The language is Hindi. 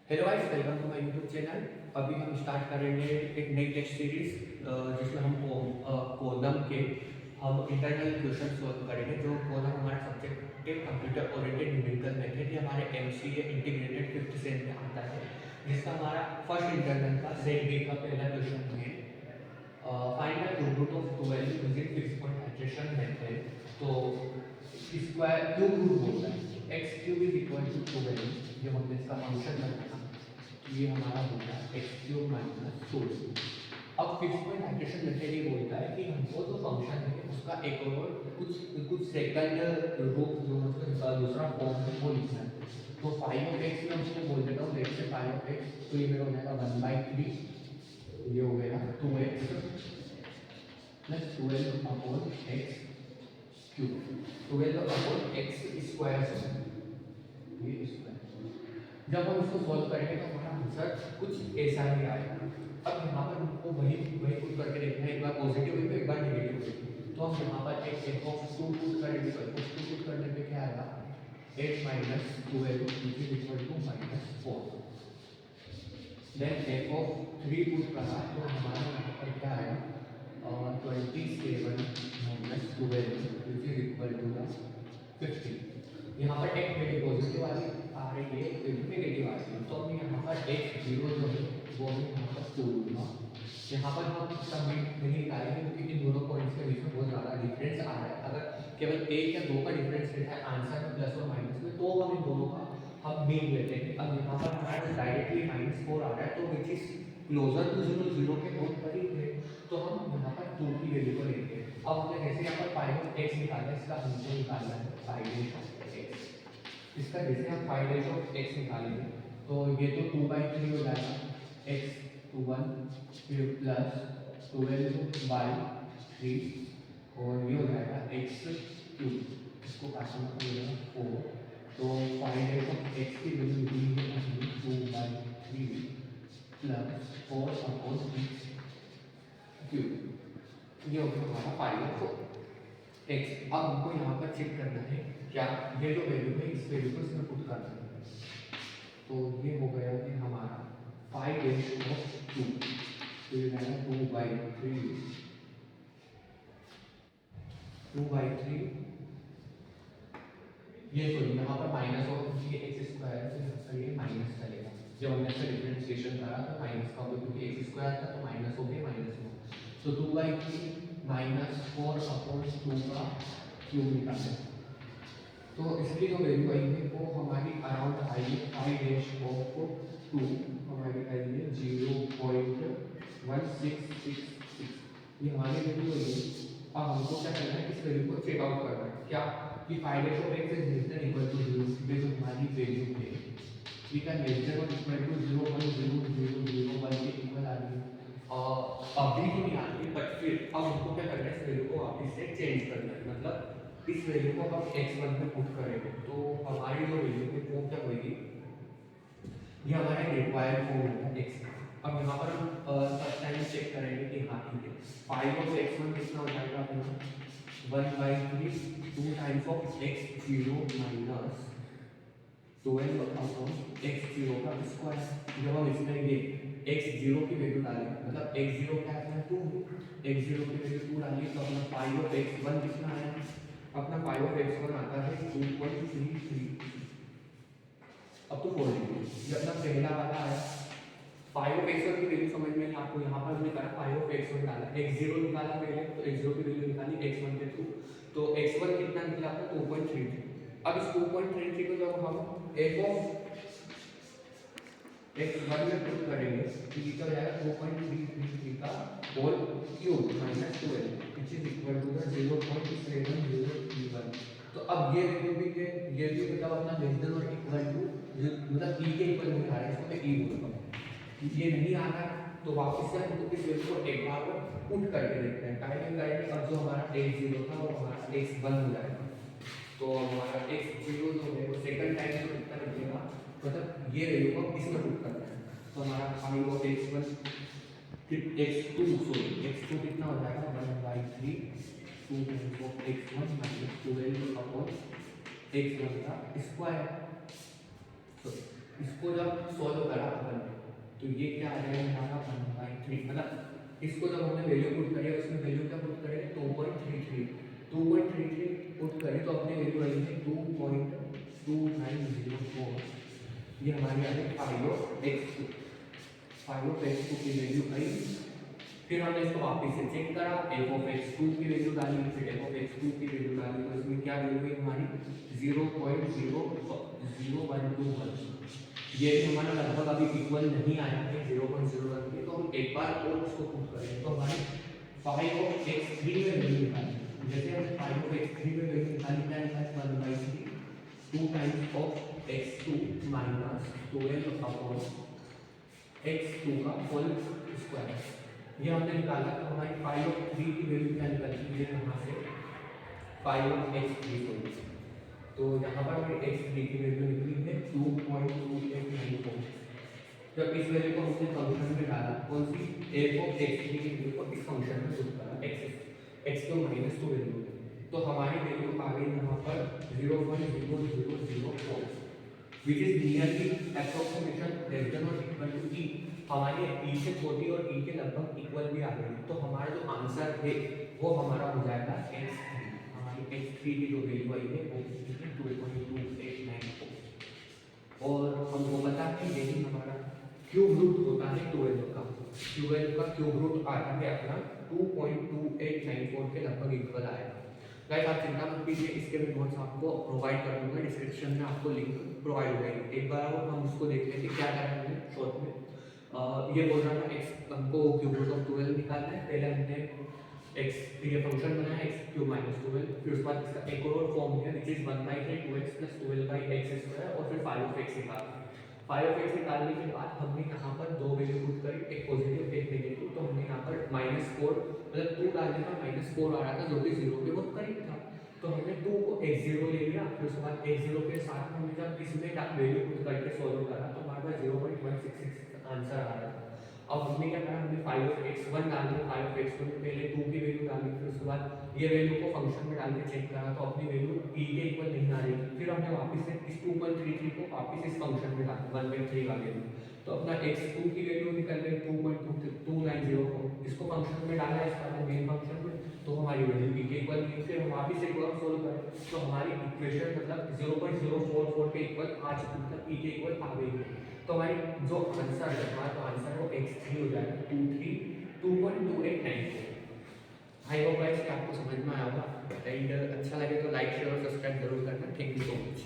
Hello guys, welcome to my YouTube channel. अभी हम स्टार्ट करेंगे एक नई टेस्ट सीरीज जिसमें हम कोलम के हम इंटरनल क्वेश्चन सॉल्व करेंगे। जो कोलम हमारा सब्जेक्ट है कंप्यूटर ओरिएंटेड न्यूमेरिकल मेथड, ये हमारे एमसीए इंटीग्रेटेड फिफ्थ सेम में आता है, जिसका हमारा फर्स्ट इंटरनल का सेट बी का पहला क्वेश्चन है find the cube root of 12 using fix point hydration method. तो स्क्वायर क्यूब रूट होता है x cube is equal to 12, जब हमने इसका फंक्शन बनाया तो ये हमारा होता है एक्स क्यूब माइनस 16। अब फिक्स पॉइंट हाइड्रेशन मेथड ये बोलता है कि हमको जो फंक्शन है उसका एक और कुछ सेकंड रूप जो मतलब दूसरा फॉर्म है वो लिखना है। तो फाइव ऑफ एक्स में हमको बोल देता हूँ लेट से फाइव ऑफ एक्स, तो ये मेरा हो जाएगा 1/3, ये हो गया 2x plus 12 upon x cube, 12 upon x square से ये स्क्वायर। जब हम इसको सॉल्व करेंगे तो हमारा आंसर कुछ ऐसा ही आएगा। अब यहाँ पर हमको वही वही पुट करके देखना है, एक बार पॉजिटिव वे में एक बार नेगेटिव वे। तो हम यहाँ पर एक f ऑफ 2 पुट करेंगे, तो f ऑफ 2 पुट करने पे क्या आएगा 8 minus 12 which is equal to -4। Then f of 3 put करा तो हमारा यहाँ पर क्या आएगा 27 minus 12 which is equal to 15। यहाँ पर एक वैल्यू पॉजिटिव वाली आ रही है, वैल्यू नेगेटिव आ रही है, तो हम यहाँ पर एक जीरो जो है वो हम यहाँ पर टू दूंगा। यहाँ पर हम इसका मीन नहीं निकालेंगे क्योंकि इन दोनों पॉइंट्स के बीच में बहुत ज़्यादा डिफरेंस आ रहा है। अगर केवल एक या दो का डिफरेंस रहता है आंसर में प्लस और माइनस में, तो हम इन दोनों का हम मीन लेते हैं। अब यहाँ पर हमारा डायरेक्टली -4 आ रहा है, तो विच इज क्लोजर टू 0, 0 के बहुत करीब है, तो हम यहाँ पर 2 की वैल्यू को लेंगे। अब हमने जैसे यहाँ पर फाइव ऑफ एक्स निकाला है, इसका हमको निकालना है फाइव ऑफ एक्स। इसका जैसे हम फाइव ऑफ एक्स निकालेंगे तो ये तो 2/3 हो जाएगा एक्स टू 1 फिर प्लस 12/3 और ये हो जाएगा एक्स क्यूब, इसको काटना पड़ेगा 4। तो फाइव ऑफ एक्स की वैल्यू दी है हमने 2/3 प्लस 4 अपॉन एक्स क्यूब, ये हो गया हमारा फाइव ऑफ एक्स। अब हमको यहाँ पर चेक करना है क्या ये जो वैल्यू है इस वैल्यू को इसमें पुट करना है। तो ये हो गया कि हमारा 5/2, तो ये जाएगा 2/3 ये सॉरी यहाँ पर माइनस और ये एक्स स्क्वायर है, तो यहाँ पर ये माइनस चलेगा। जब हमने इसका डिफरेंशिएशन करा तो माइनस का होगा क्योंकि एक्स स्क्वायर था तो माइनस हो गया माइनस हो, तो 2/3 -4 अपॉन 2 का क्यूब निकालें। तो इसकी जो वैल्यू आई है वो हमारी अराउंड आई है 5/2, हमारी आई है 0.1666, ये हमारी वैल्यू आई है। अब हमको क्या करना है, इस वैल्यू को चेक आउट करना है क्या कि 5/x is less than equal to 0, ये जो हमारी वैल्यू है ये का लेस देन और इक्वल टू 0.0001 के इक्वल आ रही है। अभी तो नहीं आ रही है, बट फिर अब हमको क्या करना है, इस वैल्यू को वापस से चेंज करना है। मतलब इस वैल्यू को हम x1 में पुट करेंगे तो हमारी जो वैल्यू है वो क्या होगी, ये हमारे रिक्वायर्ड फॉर्म है x। अब यहाँ पर हम फर्स्ट टाइम चेक करेंगे कि हाँ ठीक है, 5/x1 कितना हो जाएगा अपना 1/3 2 times of x0 minus 12 upon x0 का स्क्वायर। जब हम इसमें ये x0 की वैल्यू डालें, मतलब x0 क्या है 2, x0 की वैल्यू 2 डालिए तो अपना 5/x1 कितना आया, अपना 5/x1 आता है 2.33। अब तो बोल लीजिए ये अपना पहला वाला आया 5/x1 की वैल्यू समझ में आपको, यहाँ पर हमने कहा 5/x1 डाला, x0 निकाला पहले तो x0 की वैल्यू निकाली x1 के थ्रू, तो x1 कितना निकला आपका 2.33। अब इस 2.33 को जब हम f ऑफ x1 में पुट करेंगे तो ये क्या हो जाएगा 2.333 का whole cube minus 12 which is equal to the 0.7031। तो अब ये वैल्यू भी ये भी मतलब अपना लेस देन और इक्वल टू मतलब e के इक्वल नहीं आ रहा है, इसको मैं e बोलूंगा। ये नहीं आ रहा तो वापस से हम इस वैल्यू को एक बार पुट करके देखते हैं, टाइमिंग करेंगे। अब जो हमारा x0 था वो हमारा x1 हो जाएगा, तो हमारा x0 जो है वो सेकंड टाइम जो कितना निकलेगा, मतलब ये वैल्यू को इसमें पुट करना है। तो हमारा 5/x1 x2 कितना हो जाएगा 1/3 2 times of x1 minus 12 upon x1 का स्क्वायर। इसको जब सॉल्व करा अपन ने तो ये क्या आ जाएगा हमारा 1/3, मतलब इसको जब हमने वैल्यू पुट करी है उसमें वैल्यू क्या पुट करेंगे 2.33 पुट करें तो अपने वैल्यू आई है 2.2904। ये हमारी आ गई फाइव ऑफ एक्स टू की वैल्यू आई। फिर हमने इसको वापस से चेक करा, एफ ऑफ एक्स टू की वैल्यू डाली, फिर एफ ऑफ एक्स टू की वैल्यू डाली, तो इसमें क्या वैल्यू हुई हमारी 0.00121। ये भी हमारा लगभग अभी इक्वल नहीं आया है 0.01 के, तो हम एक बार और इसको पुट करें तो हमारी फाइव ऑफ एक्स थ्री में वैल्यू निकाली। जैसे हम फाइव ऑफ एक्स थ्री में वैल्यू निकाली, क्या निकाली 1/3 2 times of x two minus 12 upon x two का होल स्क्वायर। ये हमने निकाला तो हमारी फाइव ऑफ थ्री की वैल्यू क्या निकलती है यहाँ से फाइव ऑफ एक्स थ्री को, तो यहाँ पर हमें एक्स थ्री की वैल्यू निकली है 2.2894। जब इस वैल्यू को हमने फंक्शन में डाला, कौन सी एफ ऑफ एक्स थ्री की वैल्यू को इस फंक्शन में पुट करा एक्स को माइनस टू वैल्यू, तो हमारी वैल्यू आ गई यहाँ पर 0.0004 which is nearly approximation less than और इक्वल टू ई। हमारे ई से छोटी और ई के लगभग इक्वल भी आ गई, तो हमारा जो आंसर है वो हमारा हो जाएगा x3। हमारी x3 की जो वैल्यू आई है वो 2.2894 और हमको पता है यही हमारा क्यूब रूट होता है 12 का। 12 का क्यूब रूट आता है अपना 2.2894 के लगभग इक्वल आएगा। गाइस आप चिंता मत कीजिए, इसके भी नोट्स आपको प्रोवाइड कर दूंगा, डिस्क्रिप्शन में आपको लिंक प्रोवाइड हो जाएगी। एक बार और हम उसको देख लेते क्या करें हमने शॉर्ट में। ये बोल रहा था एक्स हमको क्यूब रूट ऑफ 12 निकालना है। पहले हमने एक्स ये फंक्शन बनाया एक्स क्यूब माइनस 12, फिर उसके बाद इसका एक और फॉर्म है which is 1/3 2x plus 12/x² और फिर 5 निकालना है। 5 निकालने के बाद हमने यहाँ पर दो वैल्यू पुट करी, एक पॉजिटिव एक नेगेटिव, तो हमने यहाँ पर -4 मतलब 2 डालने पर -4 आ रहा था जो कि 0 के बहुत करीब था, तो हमने 2 को x0 ले लिया। फिर उसके बाद x0 के साथ हमने जब इसमें वैल्यू पुट करके सॉल्व करा तो हमारे पास 0.166 आंसर आ रहा था। अब हमने क्या करा, हमने 5x1 डाल दिया, 5x1 में पहले 2 की वैल्यू डाली, फिर उसके बाद ये वैल्यू को फंक्शन में डाल के चेक करा तो अपनी वैल्यू e के इक्वल नहीं आ रही थी। फिर हमने वापस से इस 2.33 को वापस इस फंक्शन में डाला 1/3 वाले में, तो अपना x2 की वैल्यू निकल गई 2.2904। इसको फंक्शन में डाला इसका मेन फंक्शन में, तो हमारी वैल्यू e के इक्वल नहीं। फिर हम वापस एक बार सोल्व करें तो हमारी इक्वेशन मतलब 0.044 के इक्वल आ चुकी, मतलब e के इक्वल आ गई है। तो हमारी जो आंसर है हमारा तो आंसर वो x3 हो जाएगा 2.2894। आई होप गाइस कि आपको समझ में आया होगा, एंड अच्छा लगे तो लाइक शेयर और सब्सक्राइब जरूर करना। Thank you so much.